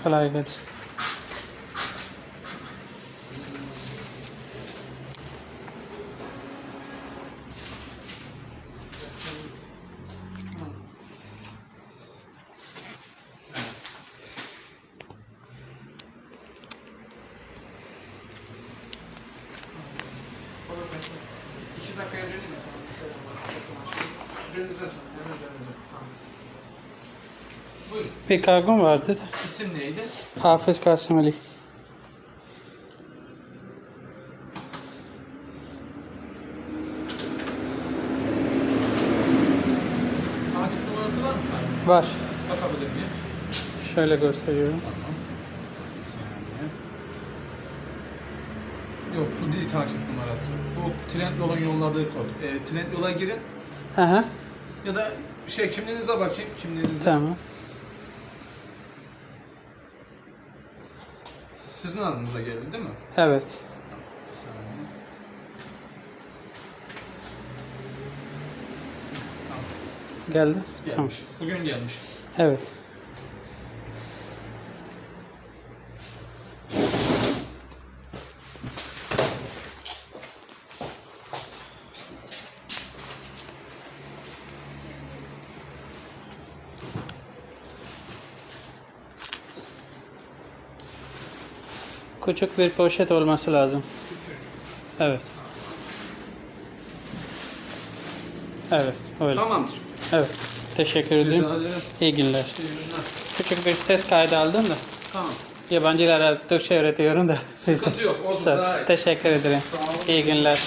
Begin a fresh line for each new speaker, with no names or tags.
Kolay gelsin.
İki dakikaya döneyim mi sana? Döneceğim sana. Hemen döneceğim. Tamam. Buyurun.
Bir kargom vardı.
İsim neydi?
Hafız Kasım Ali.
Takip numarası var mı?
Var.
Bakabilir miyim?
Şöyle gösteriyorum.
Tamam. Bir saniye. Yok bu değil takip numarası. Bu Trendyol'un yolladığı kod. Trendyol'a girin
Hı hı.
ya da kimliğinize bakayım. Kimliğinize.
Tamam.
Sizin adınıza geldi değil mi?
Evet.
Bir saniye. Tamam.
Geldi. Tamam.
Gelmiş. Bugün gelmiş.
Evet. Küçük bir poşet olması lazım.
Küçük.
Evet. Evet. Öyle.
Tamamdır.
Evet. Teşekkür ederim.
Rica ederim.
İyi günler.
İyi günler.
Küçük bir ses kaydı aldım da.
Tamam.
Yabancılara Türkçe öğretiyorum da.
Sıkıntı yok. Olsun
Sağ ol.
daha iyi.
Teşekkür ederim.
Sağ olun.
İyi günler.